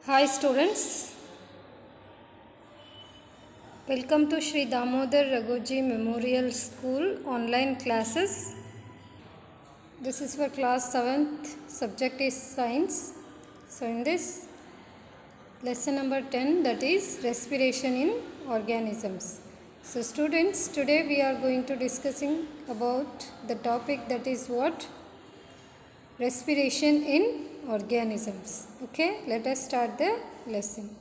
Hi students, welcome to Sri Damodar Raghuji Memorial School online classes. This is for class 7th, subject is science. So in this lesson number 10, that is respiration in organisms. So students, today we are going to discussing about the topic that is what? Respiration in organisms. Okay, let us start the lesson.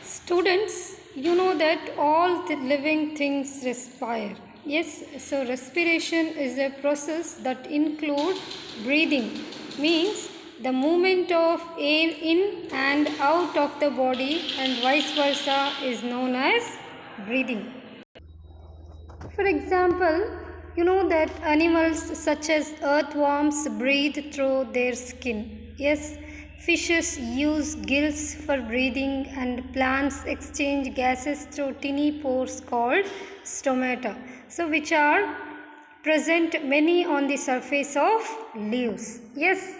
Students, you know that all the living things respire. Yes, so respiration is a process that includes breathing, means the movement of air in and out of the body, and vice versa is known as breathing. For example, you know that animals such as earthworms breathe through their skin. Yes, fishes use gills for breathing, and plants exchange gases through tiny pores called stomata. So, which are present many on the surface of leaves. Yes.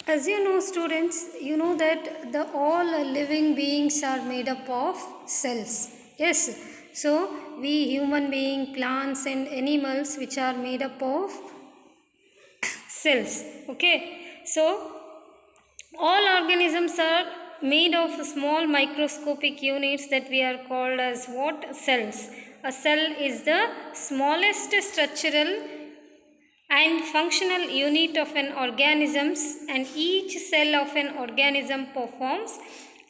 As you know students, you know that the all living beings are made up of cells. Yes. So we human being, plants and animals which are made up of cells. Okay. So all organisms are made of small microscopic units that we are called as what? Cells. A cell is the smallest structural and functional unit of an organism, and each cell of an organism performs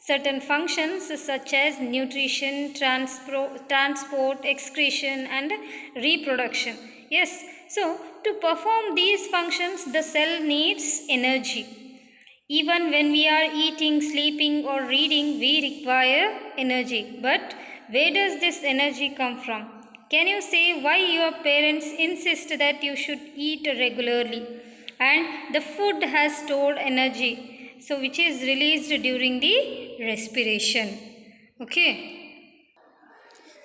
certain functions such as nutrition, transport, excretion and reproduction. Yes, so to perform these functions the cell needs energy. Even when we are eating, sleeping or reading, we require energy. But where does this energy come from? Can you say why your parents insist that you should eat regularly? And the food has stored energy, so which is released during the respiration. Okay.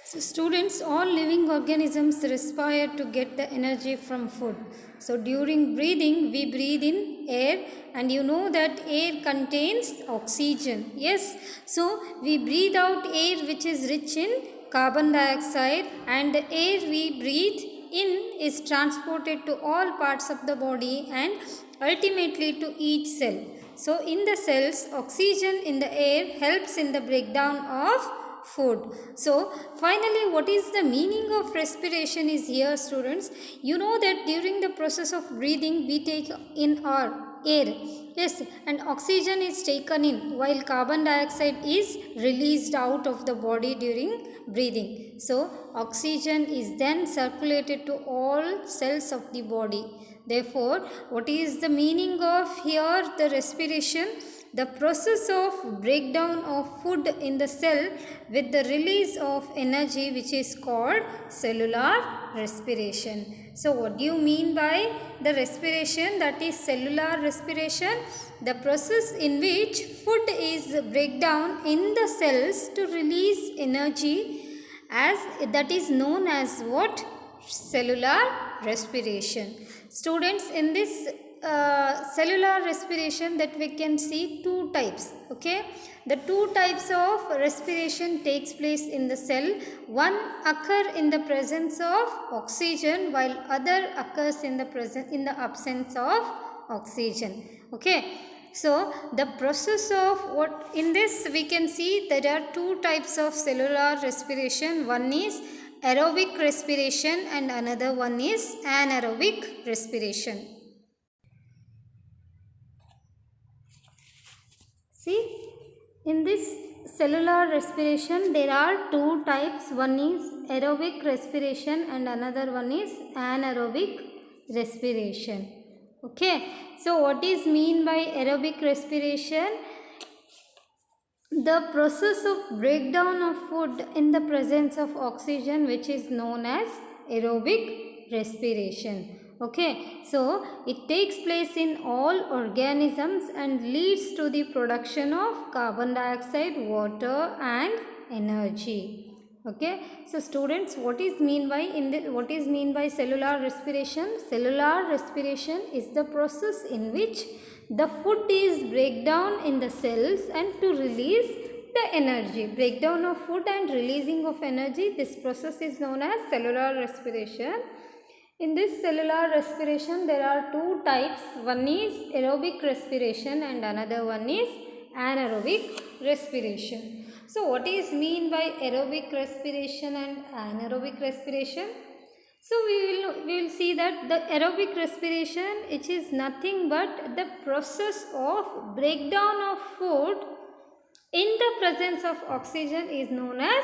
So students, all living organisms respire to get the energy from food. So during breathing, we breathe in air, and you know that air contains oxygen. Yes. So we breathe out air which is rich in carbon dioxide, and the air we breathe in is transported to all parts of the body and ultimately to each cell. So in the cells, oxygen in the air helps in the breakdown of food. So finally, what is the meaning of respiration is here students. You know that during the process of breathing we take in our air. Yes, and oxygen is taken in while carbon dioxide is released out of the body during breathing. So oxygen is then circulated to all cells of the body. Therefore, what is the meaning of here the respiration? The process of breakdown of food in the cell with the release of energy, which is called cellular respiration. So what do you mean by the respiration? That is cellular respiration, the process in which food is breakdown in the cells to release energy, as that is known as what? Cellular respiration. Students, in this cellular respiration that we can see two types. Okay, the two types of respiration takes place in the cell. One occur in the presence of oxygen, while other occurs in the absence of oxygen. Okay, so the process of what in this we can see there are two types of cellular respiration. One is aerobic respiration and another one is anaerobic respiration. See, in this cellular respiration there are two types. One is aerobic respiration and another one is anaerobic respiration. Okay, so what is mean by aerobic respiration? The process of breakdown of food in the presence of oxygen, which is known as aerobic respiration. Okay, so it takes place in all organisms and leads to the production of carbon dioxide, water and energy. Okay, so students, what is mean by cellular respiration? Cellular respiration is the process in which the food is break down in the cells and to release the energy. Breakdown of food and releasing of energy, this process is known as cellular respiration. In this cellular respiration, there are two types. One is aerobic respiration and another one is anaerobic respiration. So, what is mean by aerobic respiration and anaerobic respiration? So, we will see that the aerobic respiration, which is nothing but the process of breakdown of food in the presence of oxygen, is known as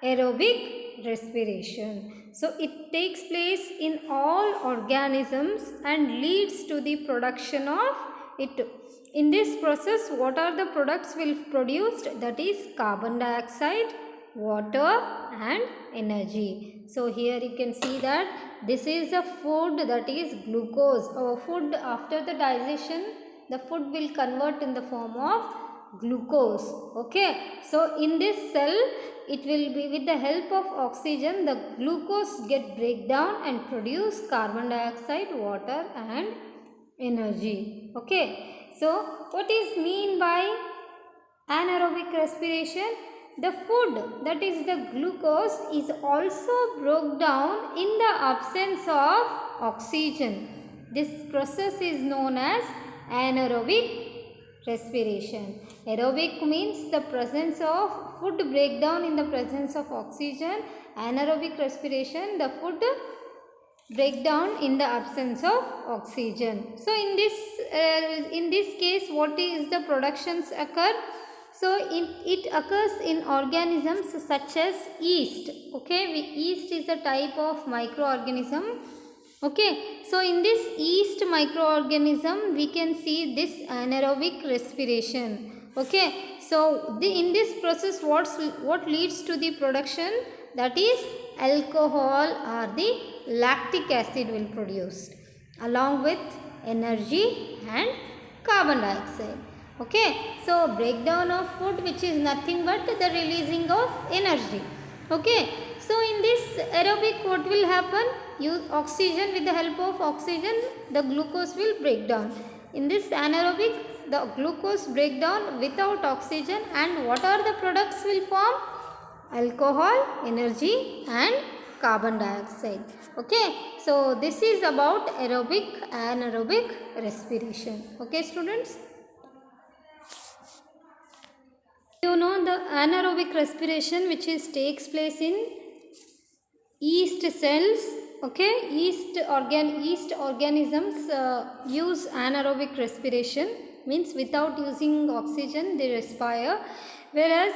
aerobic respiration. So it takes place in all organisms and leads to the production of it. In this process, what are the products will produced? That is carbon dioxide, water and energy. So here you can see that this is a food, that is glucose. Our food, after the digestion, the food will convert in the form of glucose. Okay, so in this cell, it will be with the help of oxygen, the glucose get break down and produce carbon dioxide, water and energy. Okay, so what is mean by anaerobic respiration? The food, that is the glucose, is also broke down in the absence of oxygen. This process is known as anaerobic respiration. Aerobic means the presence of food breakdown in the presence of oxygen. Anaerobic respiration, the food breakdown in the absence of oxygen. So in this case, what is the productions occur? So it occurs in organisms such as yeast. Okay, yeast is a type of microorganism. Okay, so in this yeast microorganism, we can see this anaerobic respiration. Okay, so in this process, what leads to the production? That is alcohol or the lactic acid will produce along with energy and carbon dioxide. Okay, so breakdown of food, which is nothing but the releasing of energy. Okay, so in this aerobic, what will happen? Use oxygen, with the help of oxygen, the glucose will break down. In this anaerobic, the glucose break down without oxygen, and what are the products will form? Alcohol, energy and carbon dioxide. Okay, so this is about aerobic, anaerobic respiration. Okay, students. You know the anaerobic respiration, which takes place in yeast cells. Okay, yeast organisms use anaerobic respiration, means without using oxygen they respire. Whereas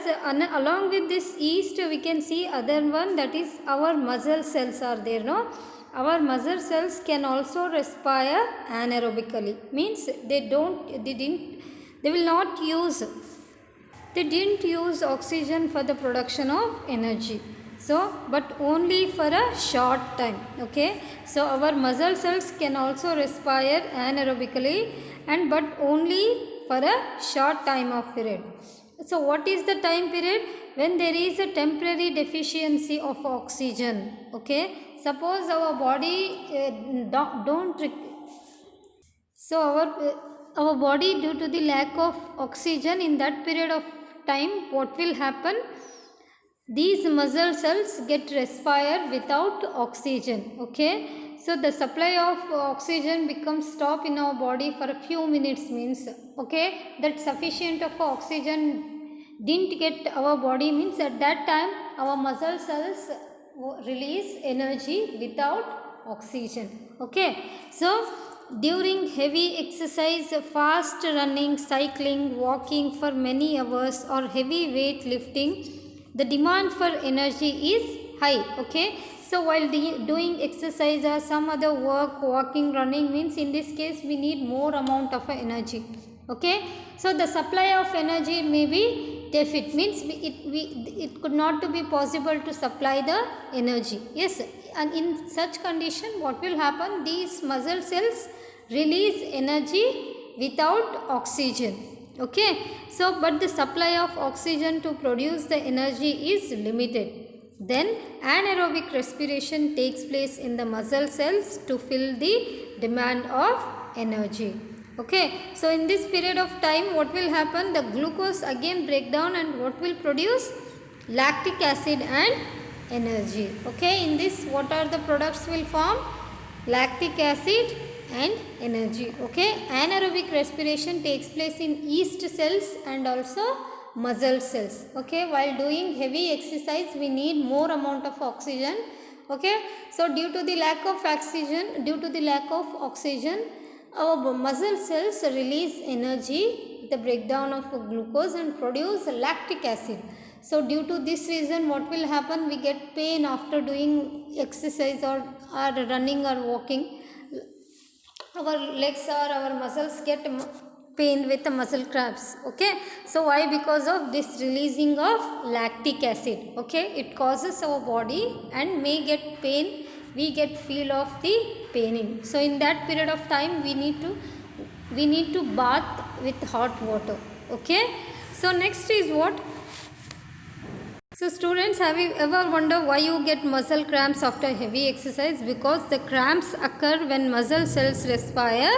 along with this yeast, we can see other one, that is our muscle cells are there. No, our muscle cells can also respire anaerobically, means they didn't use oxygen for the production of energy. So, but only for a short time. Okay, so our muscle cells can also respire anaerobically, and but only for a short time of period. So, what is the time period? When there is a temporary deficiency of oxygen. Okay, suppose our body so our body, due to the lack of oxygen in that period of time, what will happen? These muscle cells get respire without oxygen. Okay, so the supply of oxygen becomes stop in our body for a few minutes, means okay, that sufficient of oxygen didn't get our body, means at that time our muscle cells release energy without oxygen. Okay, so during heavy exercise, fast running, cycling, walking for many hours or heavy weight lifting, the demand for energy is high. Okay, so while doing exercise or some other work, walking, running, means in this case we need more amount of energy. Okay, so the supply of energy may be deficit, means it could not to be possible to supply the energy. Yes, and in such condition, what will happen? These muscle cells release energy without oxygen. Okay, so but the supply of oxygen to produce the energy is limited. Then anaerobic respiration takes place in the muscle cells to fill the demand of energy. Okay, so in this period of time what will happen? The glucose again break down and what will produce? Lactic acid and energy. Okay, in this what are the products will form? Lactic acid and energy. Okay, anaerobic respiration takes place in yeast cells and also muscle cells. Okay, while doing heavy exercise we need more amount of oxygen. Okay, so due to the lack of oxygen, our muscle cells release energy, the breakdown of glucose and produce lactic acid. So due to this reason what will happen? We get pain after doing exercise or running or walking. Our legs or our muscles get pain with the muscle cramps. Okay, so why? Because of this releasing of lactic acid. Okay, it causes our body and may get pain, we get feel of the paining. So in that period of time we need to bath with hot water. Okay, so next is what? So students, have you ever wondered why you get muscle cramps after heavy exercise? Because the cramps occur when muscle cells respire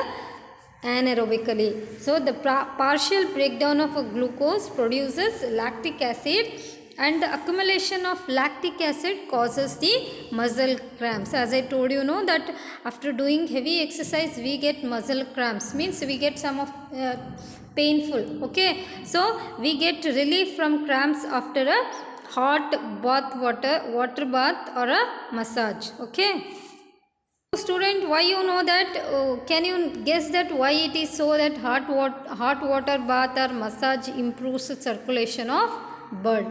anaerobically. So the partial breakdown of a glucose produces lactic acid and the accumulation of lactic acid causes the muscle cramps. As I told you, know that after doing heavy exercise we get muscle cramps, means we get some of painful. Okay, so we get relief from cramps after a hot water bath or a massage. Okay, student, why you know that? Can you guess that why it is so that hot water bath or massage improves the circulation of blood?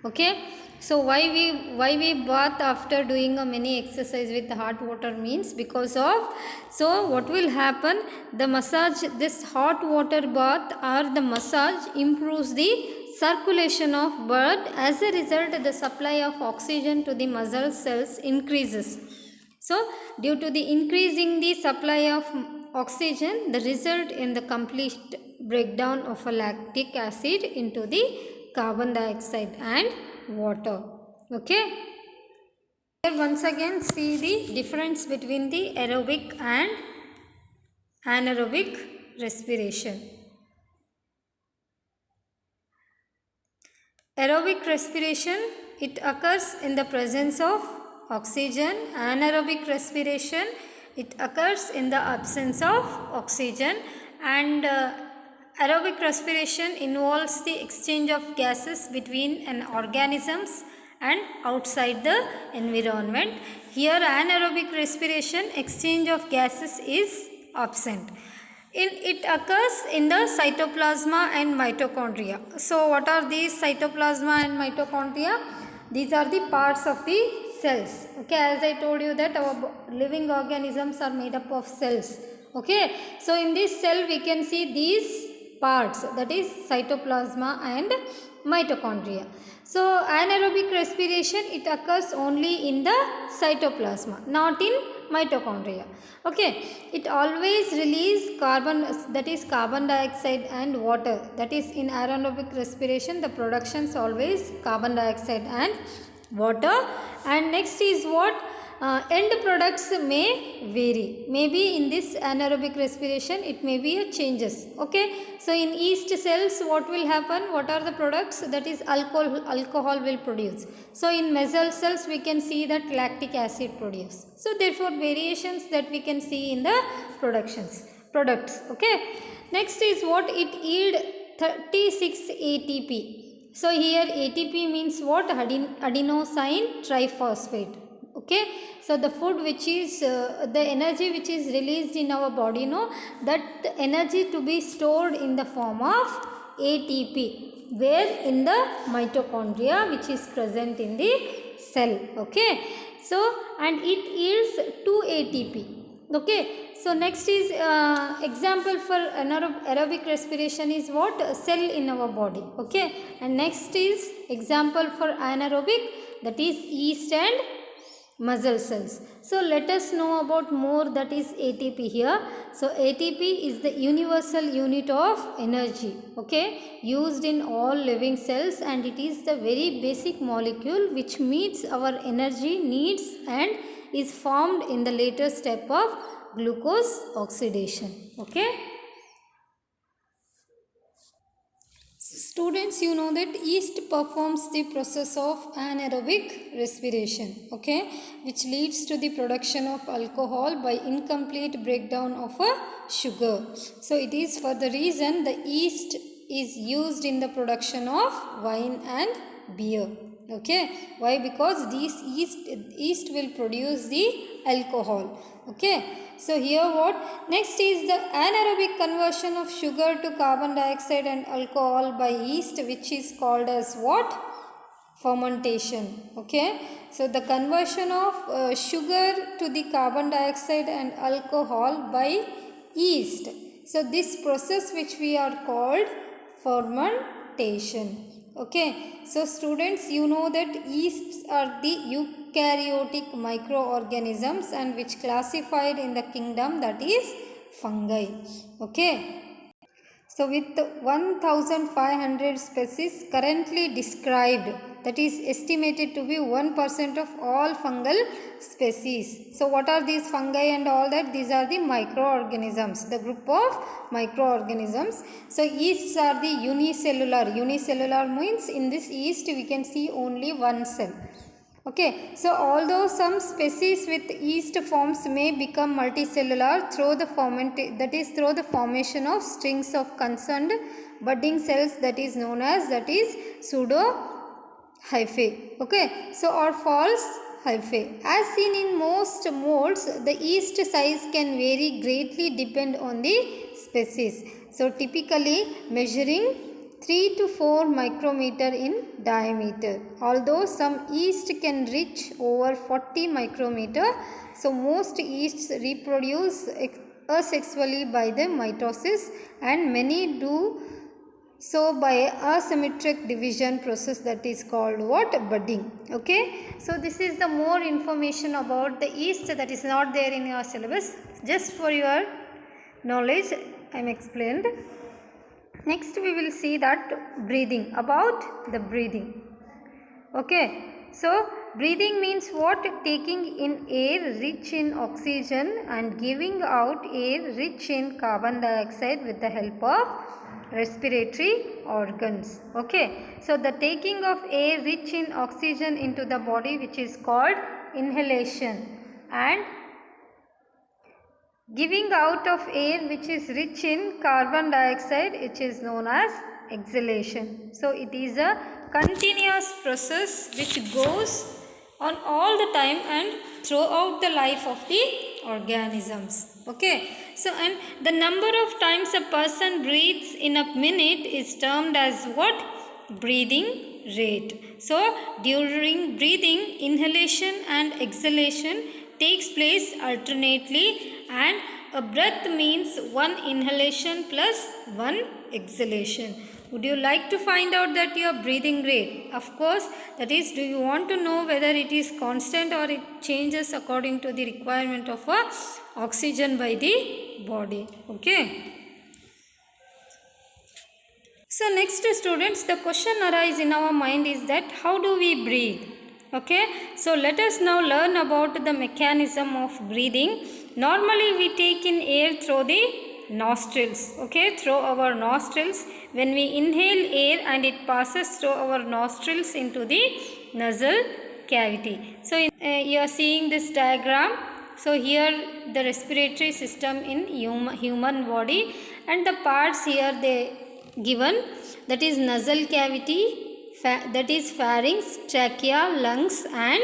Okay, so why we bath after doing many exercise with hot water means because of, so what will happen? The massage, this hot water bath or the massage improves the circulation of blood. As a result, the supply of oxygen to the muscle cells increases. So due to the increasing the supply of oxygen, the result in the complete breakdown of a lactic acid into the carbon dioxide and water. Okay, here once again see the difference between the aerobic and anaerobic respiration. Aerobic respiration, it occurs in the presence of oxygen. Anaerobic respiration, it occurs in the absence of oxygen. And aerobic respiration involves the exchange of gases between an organisms and outside the environment. Here anaerobic respiration, exchange of gases is absent. It occurs in the cytoplasma and mitochondria. So what are these cytoplasma and mitochondria? These are the parts of the cells. Okay, as I told you that our living organisms are made up of cells. Okay, so in this cell we can see these parts, that is cytoplasma and mitochondria. So anaerobic respiration, it occurs only in the cytoplasma, not in mitochondria. Okay, it always release carbon, that is carbon dioxide and water. That is in anaerobic respiration the productions always carbon dioxide and water. And next is what? End products may vary. Maybe in this anaerobic respiration it may be a changes. Okay, so in yeast cells what will happen? What are the products? That is alcohol will produce. So in muscle cells we can see that lactic acid produce. So therefore variations that we can see in the products. Okay, next is what? It yield 36 ATP. So here ATP means what? Adenosine triphosphate. Okay, so the food which is the energy which is released in our body, no, that energy to be stored in the form of ATP, where in the mitochondria which is present in the cell. Okay, so and it yields 2 ATP. Okay, so next is example for aerobic respiration is what? A cell in our body. Okay, and next is example for anaerobic, that is yeast and muscle cells. So let us know about more, that is ATP here. So ATP is the universal unit of energy, okay, used in all living cells, and it is the very basic molecule which meets our energy needs and is formed in the later step of glucose oxidation, okay. Students, you know that yeast performs the process of anaerobic respiration, okay, which leads to the production of alcohol by incomplete breakdown of a sugar. So it is for the reason the yeast is used in the production of wine and beer, okay. Why? Because these yeast will produce the alcohol, okay. So here what? Next is the anaerobic conversion of sugar to carbon dioxide and alcohol by yeast, which is called as what? Fermentation, okay. So the conversion of sugar to the carbon dioxide and alcohol by yeast. So this process which we are called fermentation. Okay, so students, you know that yeasts are the eukaryotic microorganisms and which classified in the kingdom that is fungi. Okay. So with 1500 species currently described, that is estimated to be 1% of all fungal species. So what are these fungi and all that? These are the microorganisms, the group of microorganisms. So yeasts are the unicellular. Unicellular means in this yeast we can see only one cell. Okay, so although some species with yeast forms may become multicellular through the through the formation of strings of concerned budding cells, that is known as pseudo hyphae. Okay, so or false hyphae. As seen in most molds, the yeast size can vary greatly depend on the species. So typically measuring 3 to 4 micrometer in diameter. Although some yeast can reach over 40 micrometer, so most yeasts reproduce asexually by the mitosis, and many do so by asymmetric division process, that is called what? Budding. Okay. So this is the more information about the yeast that is not there in your syllabus. Just for your knowledge I am explained. Next we will see that breathing, about the breathing. Okay. So breathing means what? Taking in air rich in oxygen and giving out air rich in carbon dioxide with the help of respiratory organs. Okay. So the taking of air rich in oxygen into the body, which is called inhalation, and giving out of air which is rich in carbon dioxide, which is known as exhalation. So it is a continuous process which goes on all the time and throughout the life of the organisms. Okay. So and the number of times a person breathes in a minute is termed as what? Breathing rate. So during breathing, inhalation and exhalation takes place alternately, and a breath means one inhalation plus one exhalation. Would you like to find out that your breathing rate? Of course, that is, do you want to know whether it is constant or it changes according to the requirement of oxygen by the body? Okay. So next students, the question arises in our mind is that how do we breathe? Okay, so let us now learn about the mechanism of breathing. Normally we take in air through the nostrils, okay, through our nostrils. When we inhale air and it passes through our nostrils into the nasal cavity. So you are seeing this diagram. So here the respiratory system in human body, and the parts here they given, that is nasal cavity, that is pharynx, trachea, lungs and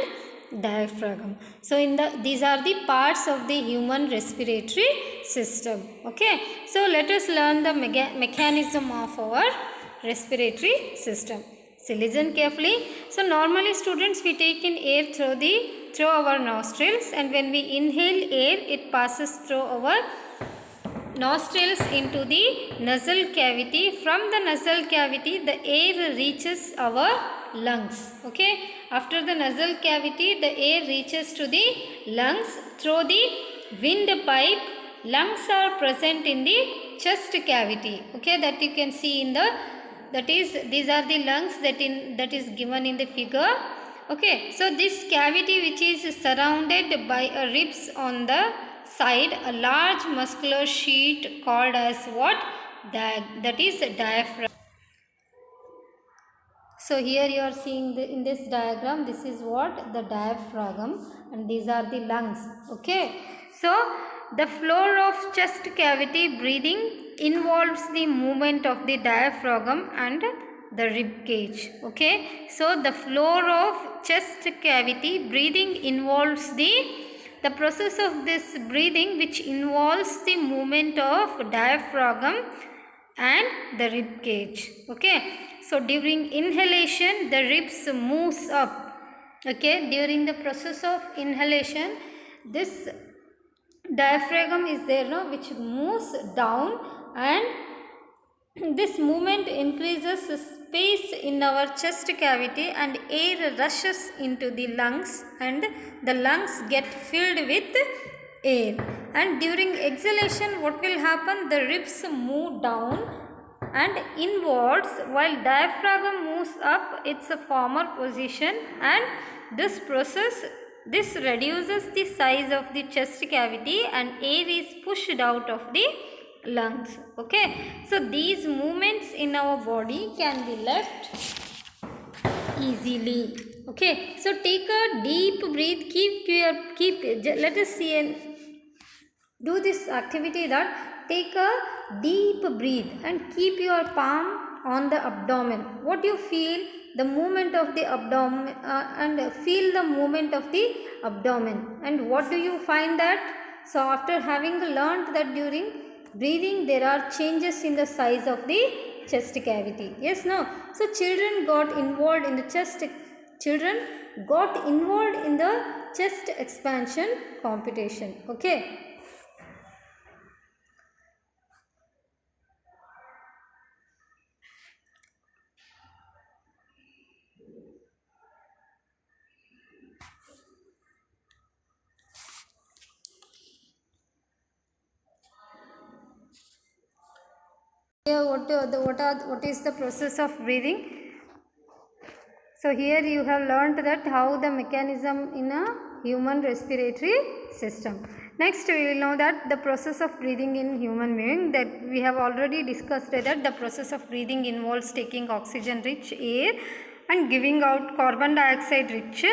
diaphragm. So these are the parts of the human respiratory system. Okay. So let us learn the mechanism of our respiratory system. So listen carefully. So normally students, we take in air through our nostrils, and when we inhale air it passes through our nostrils into the nasal cavity. From the nasal cavity, the air reaches our lungs. Okay, after the nasal cavity, the air reaches to the lungs through the windpipe. Lungs are present in the chest cavity. Okay, that you can see in the, that is, these are the lungs that is given in the figure. Okay, so this cavity which is surrounded by a ribs on the side, a large muscular sheet called as what? That is diaphragm. So here you are seeing in this diagram, this is what? The diaphragm, and these are the lungs. Okay, so the floor of chest cavity breathing involves the movement of the diaphragm and the rib cage. Okay, so the floor of chest cavity breathing involves the process of this breathing, which involves the movement of diaphragm and the rib cage. Okay, so during inhalation the ribs moves up. Okay, during the process of inhalation, this diaphragm is there, no, which moves down, and this movement increases space in our chest cavity, and air rushes into the lungs, and the lungs get filled with air. And during exhalation, what will happen? The ribs move down and inwards, while diaphragm moves up its former position, and this process, this reduces the size of the chest cavity, and air is pushed out of the lungs. Okay, so these movements in our body can be left easily. Okay, so take a deep breath. Let us see and do this activity, that take a deep breath and keep your palm on the abdomen. What you feel? The movement of the abdomen, and feel the movement of the abdomen. And what do you find that? So after having learned that during breathing there are changes in the size of the chest cavity. Yes, no? So children got involved in the chest expansion competition. Okay. Here what is the process of breathing? So here you have learnt that how the mechanism in a human respiratory system. Next we will know that the process of breathing in human being, that we have already discussed that the process of breathing involves taking oxygen rich air and giving out carbon dioxide rich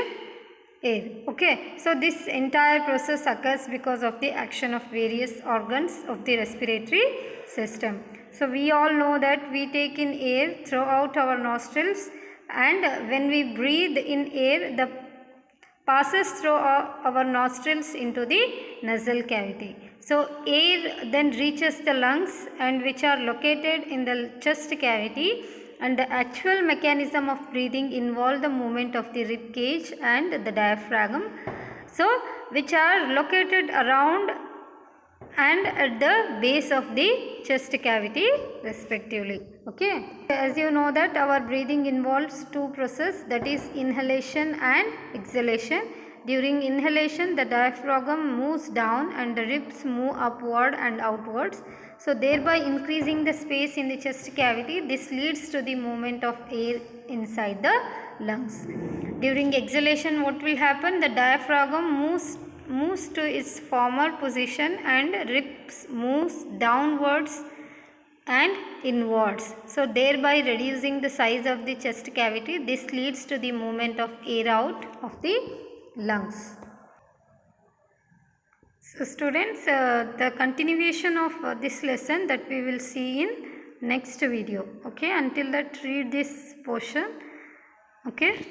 air. Okay, so this entire process occurs because of the action of various organs of the respiratory system. So we all know that we take in air throughout our nostrils, and when we breathe in air, the passes through our nostrils into the nasal cavity. So air then reaches the lungs, and which are located in the chest cavity, and the actual mechanism of breathing involve the movement of the rib cage and the diaphragm, so which are located around and at the base of the chest cavity respectively. Okay, as you know that our breathing involves two processes, that is inhalation and exhalation. During inhalation the diaphragm moves down and the ribs move upward and outwards, so thereby increasing the space in the chest cavity. This leads to the movement of air inside the lungs. During exhalation, what will happen? The diaphragm moves to its former position and ribs moves downwards and inwards, so thereby reducing the size of the chest cavity. This leads to the movement of air out of the lungs. So students, the continuation of this lesson that we will see in next video. Okay, until that read this portion. Okay.